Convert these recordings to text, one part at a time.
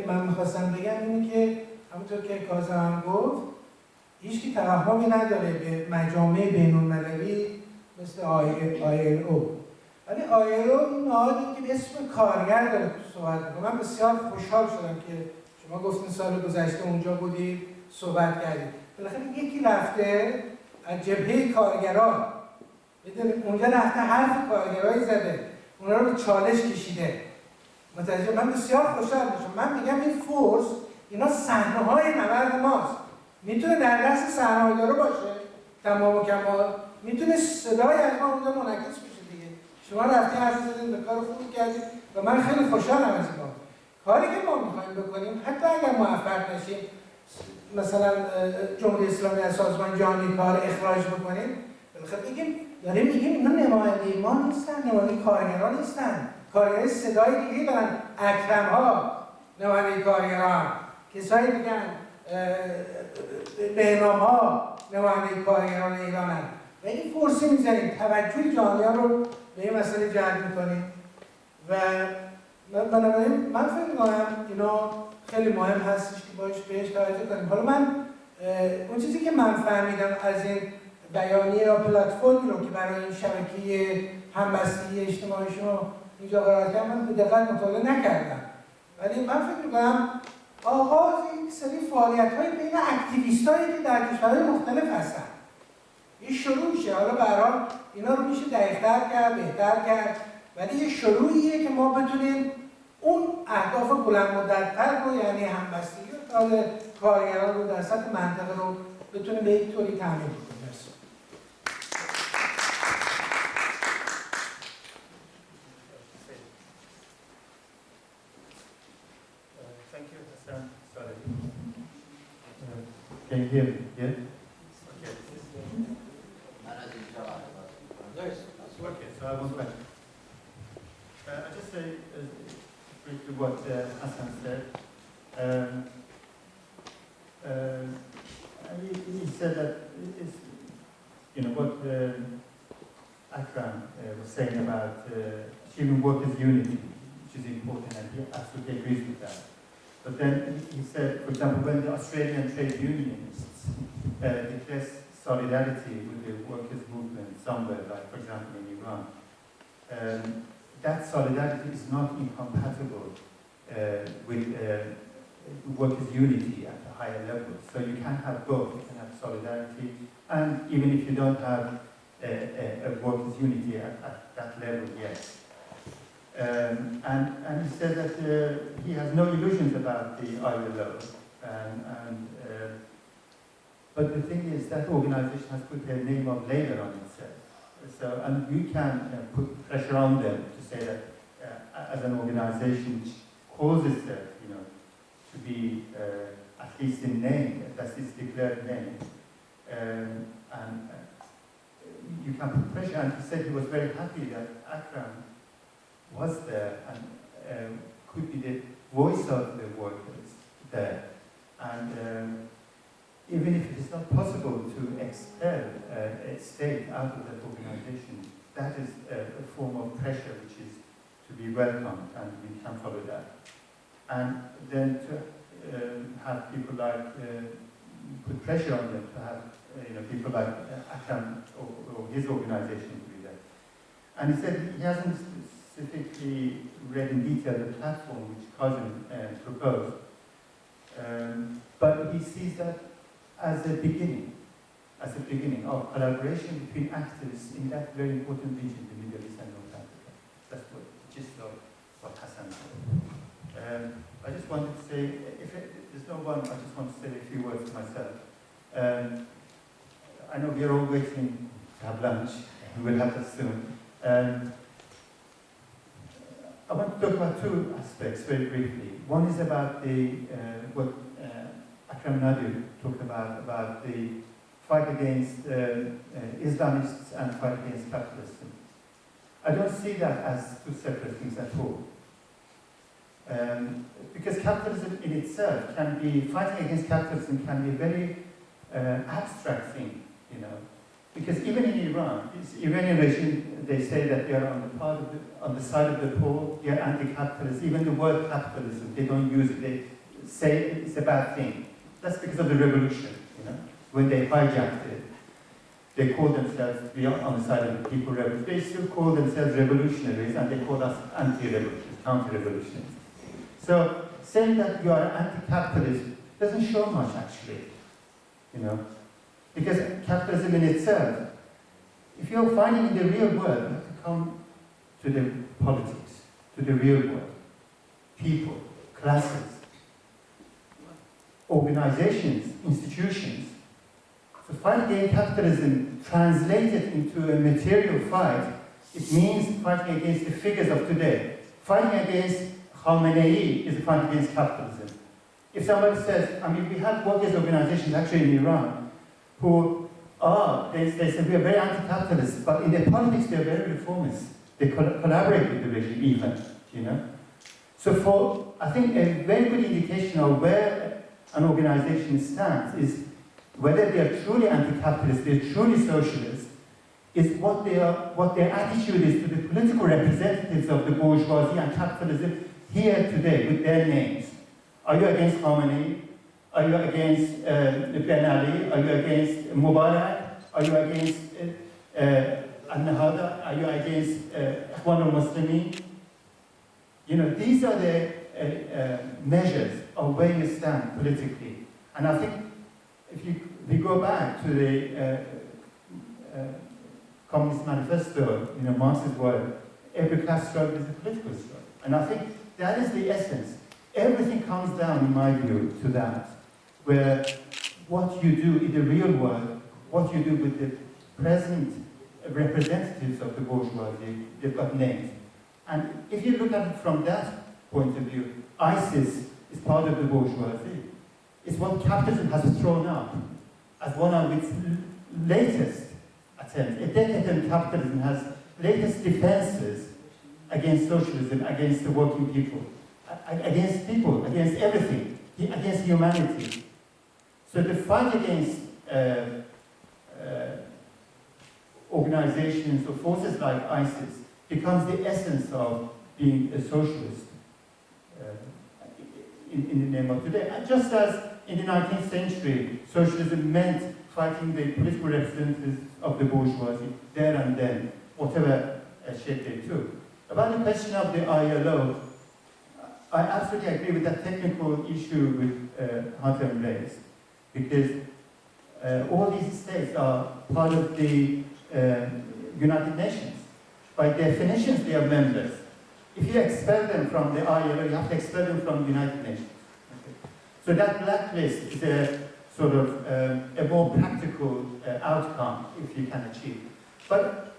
من میخواستم بگم اینه که همونطور که کاظم هم گفت هیچکی توهمی نداره به مجامع بین‌المللی مثل ILO، ولی ILO این نهادی که به اسم کارگر داره صحبت میکنه. من بسیار خوشحال شدم که شما گفتین سال گذشته اونجا بودید صحبت کردید. بالاخره یکی رفته از جبهه کارگران، بدونید اونجا رفته حرف کارگرایی زده، اونا رو به چالش کشیده. متوجه؟ من بسیار خوشحال میشم. من میگم این فورس اینا صحنه‌های نبرد ماست. میتونه در دست سرمایه‌دارا باشه تمام و کمال، میتونه صدای از ما اونجا منعکس بشه دیگه. شما رفتین حرف زدین، به کار خوب کردید و من خیلی خوشحالم از این. کاری که ما میخوایم بکنیم حتی اگر موفق نشیم مثلا جمهوری اسلامی از سازمان جهانی کار اخراج بکنیم، بالاخره داریم میگیم اینا نماینده ما نیستن، نماینده کارگران نیستن. کارگرای صدای دیگه دارن، اکرم ها نماینده کارگران، کسایی دیگه بهنام ها نماینده کارگران ایرانن و این فرصه میزنیم توجه جامعه رو به این مسئله جلب میکنیم و بنابراین من فکر میکنم اینا خیلی مهم هستش که بهش توجه کنیم. حالا من اون چیزی که من فهمیدم از این بیانیه یا پلتفرمی رو که برای این شبکه همبستگی اجتماعی شما اینجا قرار کردم من به دقت مطالعه نکردم، ولی من فکر میکنم آغاز این سری فعالیت‌های بین اکتیویستایی که در کشورهای مختلف هستن یه شروع میشه. حالا به هر حال اینا رو میشه دقیق‌تر کرد، بهتر کرد، ولی یه شروعیه که ما بتونیم اون اهداف بلند مدت‌تر رو، یعنی همبستگی و کارگران رو در سطح منطقه رو بتونیم به یک طوری تامین کنیم. Thank you, Hassan. Sorry. Can you hear me? Yeah? Okay. Okay, so I won't question. I'll just say briefly what Hassan said. He said that it's, you know, what Akram was saying about achieving workers' unity, which is important, and he absolutely agrees with that. But then he said, for example, when the Australian trade unionists declared solidarity with the workers' movement somewhere, like for example in Iran, that solidarity is not incompatible with workers' unity at a higher level. So you can have both. You can have solidarity, and even if you don't have a workers' unity at that level yet. And he said that he has no illusions about the ILO. But the thing is that organization has put their name of labor on itself. So, and we can put pressure on them to say that as an organization which calls itself, you know, to be at least in name, that's its declared name, and you can put pressure. And he said he was very happy that Akram was there and could be the voice of the workers there. And even if it is not possible to expel a state out of that organization, that is a form of pressure which is to be welcomed, and we can follow that. And then to have people like, put pressure on them to have people like Akram or his organization to be there. And he said he hasn't specifically read in detail the platform which Kazim proposed, but he sees that as a beginning of collaboration between actors in that very important region, the Middle East and North Africa. That's what the gist of what Hassan said. I just wanted to say, if there's no one, I just want to say a few words myself. I know we are all waiting to have lunch. We will have that soon. I want to talk about two aspects very briefly. One is about what Akram Nadir talked about the fight against Islamists and fight against capitalism. I don't see that as two separate things at all. Because capitalism in itself can be, fighting against capitalism can be a very abstract thing, you know. Because even in Iran, this Iranian regime, they say that they are on the side of the poor, they are anti-capitalist. Even the word capitalism, they don't use it. They say it's a bad thing. That's because of the revolution, you know. When they hijacked it, they call themselves, we are on the side of the people. They still call themselves revolutionaries, and they call us anti-revolutionaries, counter-revolutionaries. So saying that you are anti-capitalist doesn't show much, actually, you know. Because capitalism in itself, if you're finding in the real world, you have to come to the politics, to the real world. People, classes, organizations, institutions. So fight against capitalism translated into a material fight, it means fighting against the figures of today. Fighting against Khamenei is a fight against capitalism. If somebody says, I mean, we have workers' organizations actually in Iran who are, they say we are very anti-capitalist, but in their politics they are very reformist. They collaborate with the regime even, you know. So I think a very good indication of where an organization stands is whether they are truly anti-capitalist, they are truly socialist, is what their attitude is to the political representatives of the bourgeoisie and capitalism here today with their names. Are you against Khamenei? Are you against Ben Ali? Are you against Mubarak? Are you against Al-Nahada? Are you against Ikhwan al-Muslimin? You know, these are the measures of where you stand politically. And I think if we go back to the Communist Manifesto, you know, Marx's word, every class struggle is a political struggle. And I think that is the essence. Everything comes down, in my view, to that, where what you do in the real world, what you do with the present representatives of the bourgeoisie, they've got names. And if you look at it from that point of view, ISIS is part of the bourgeoisie. It's what capitalism has thrown up as one of its latest attempts. A decadent capitalism has latest defenses against socialism, against the working people, against everything, against humanity. So the fight against organizations or forces like ISIS becomes the essence of being a socialist in the name of today. And just as in the 19th century, socialism meant fighting the political representatives of the bourgeoisie there and then, whatever shape they took. About the question of the ILO, I absolutely agree with that technical issue with Hatem raised, because all these states are part of the United Nations. By definition, they are members. If you expel them from the ILO, you have to expel them from the United Nations. Okay. So that blacklist is a sort of a more practical outcome if you can achieve. But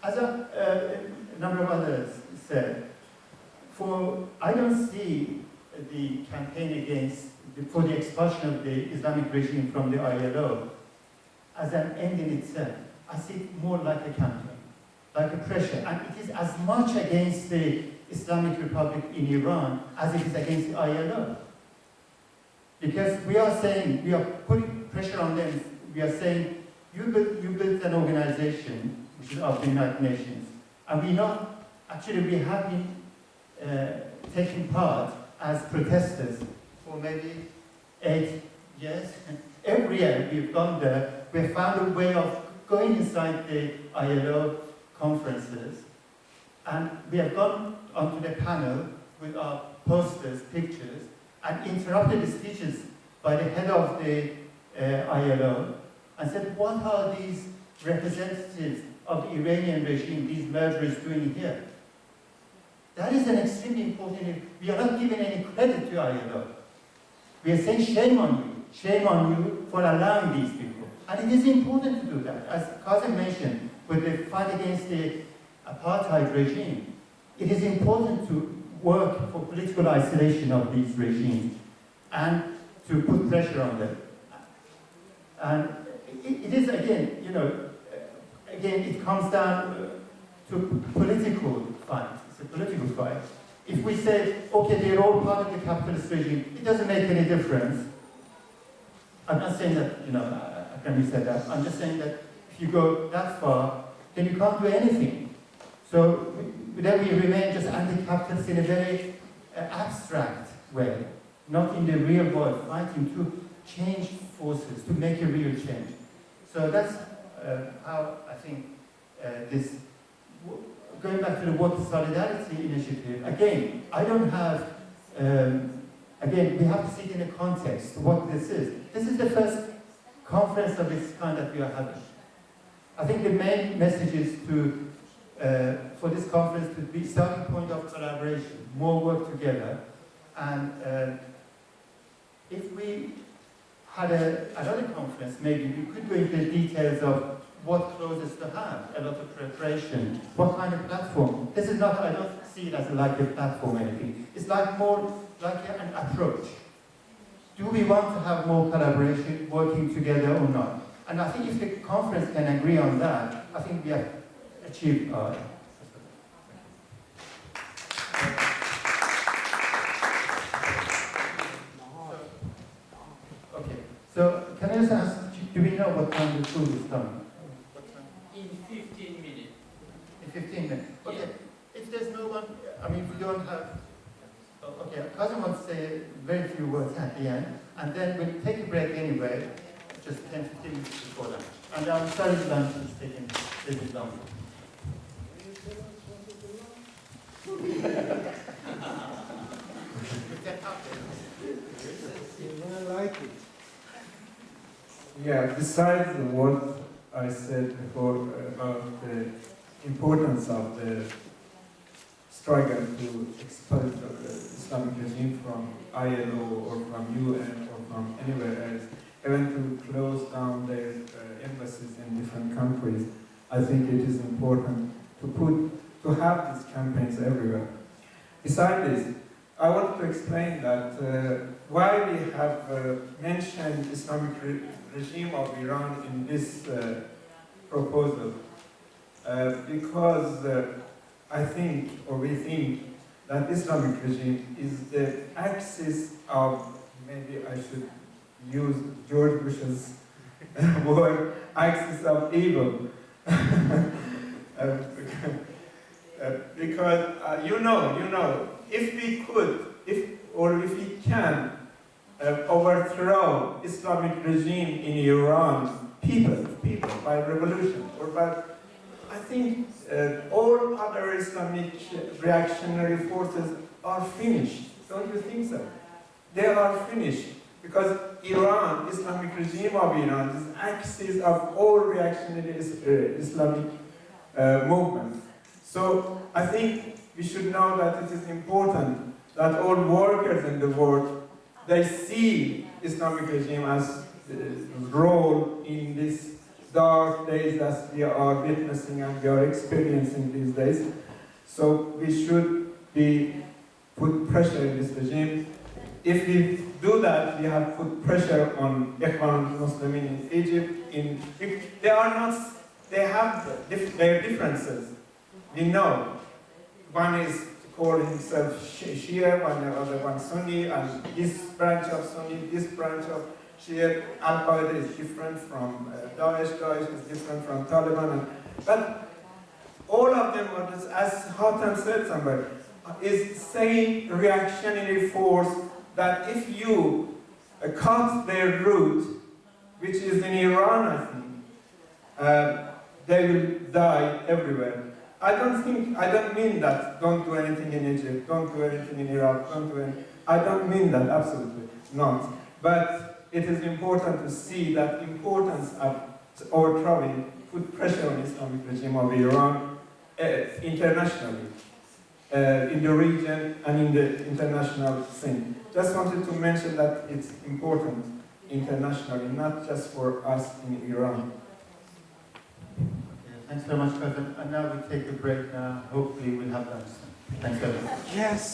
as a number of others said, I don't see the campaign for the expulsion of the Islamic regime from the ILO as an end in itself. I see it more like a campaign, like a pressure. And it is as much against the Islamic Republic in Iran as it is against the ILO. Because we are saying, we are putting pressure on them. We are saying, you built an organization, which is of the United Nations, and we have been taking part as protesters for maybe 8 years. And every year we've gone there, we've found a way of going inside the ILO conferences, and we have gone onto the panel with our posters, pictures, and interrupted the speeches by the head of the ILO and said, what are these representatives of the Iranian regime, these murderers, doing here? That is an extremely important. We are not giving any credit to ILO. We are saying shame on you for allowing these people. And it is important to do that. As Kazem mentioned, with the fight against the apartheid regime, it is important to work for political isolation of these regimes and to put pressure on them. And it is, again, it comes down to political fight. It's a political fight. If we say, okay, they're all part of the capitalist regime, it doesn't make any difference. I'm not saying that, I can said that. I'm just saying that if you go that far, then you can't do anything. So then we remain just anti-capitalists in a very abstract way, not in the real world, fighting to change forces, to make a real change. So that's how I think this, going back to the Water Solidarity Initiative, again, I don't have, again, we have to see it in a context what this is. This is the first conference of its kind that we are having. I think the main message is to, for this conference to be starting point of collaboration, more work together, and if we had another conference, maybe we could go into the details of what clauses to have, a lot of preparation, what kind of platform. This is not, I don't see it as like a platform or anything. It's like more like an approach. Do we want to have more collaboration, working together or not? And I think if the conference can agree on that, I think we have achieved our. Okay, so can I just ask, do we know what time the food is done? In 15 minutes. In 15 minutes? Okay. Yeah. If there's no one, I mean, we don't have. Okay, Cousin wants to say very few words at the end, and then we'll take a break anyway, just 10, 15 minutes before lunch. And I'm sorry the lunch is taking a little longer. I like it. Yeah, besides what I said before about the importance of the struggle to expel the Islamic regime from ILO or from UN or from anywhere else, even to close down their embassies in different countries, I think it is important to have these campaigns everywhere. Besides this, I want to explain that why we have mentioned Islamic regime of Iran in this proposal. Because I think, or we think, that Islamic regime is the axis of, maybe I should use George Bush's word, axis of evil. Because you know, if we could, if we can overthrow Islamic regime in Iran, people by revolution, or by, I think all other Islamic reactionary forces are finished. Don't you think so? They are finished because Iran, Islamic regime of Iran, is axis of all reactionary Islamic movements. So I think we should know that it is important that all workers in the world, they see Islamic regime as role in these dark days that we are witnessing and we are experiencing these days. So we should put pressure in this regime. If we do that, we have put pressure on Ikhwan Muslimin in Egypt. They have their differences. We know. One is called himself Shia, the other one Sunni, and this branch of Sunni, this branch of Shia. Al-Qaeda is different from Daesh, Daesh is different from Taliban. But all of them are just, as Hatem said somewhere, is same reactionary force that if you cut their root, which is in Iran, I think, they will die everywhere. I don't mean that don't do anything in Egypt, don't do anything in Iraq, don't do anything. I don't mean that, absolutely not. But it is important to see that importance of overthrowing, put pressure on Islamic regime of Iran internationally, in the region and in the international scene. Just wanted to mention that it's important internationally, not just for us in Iran. Thanks very much, Cousin. And now we take a break now. Hopefully we'll have lunch soon. Thanks very much. Yes.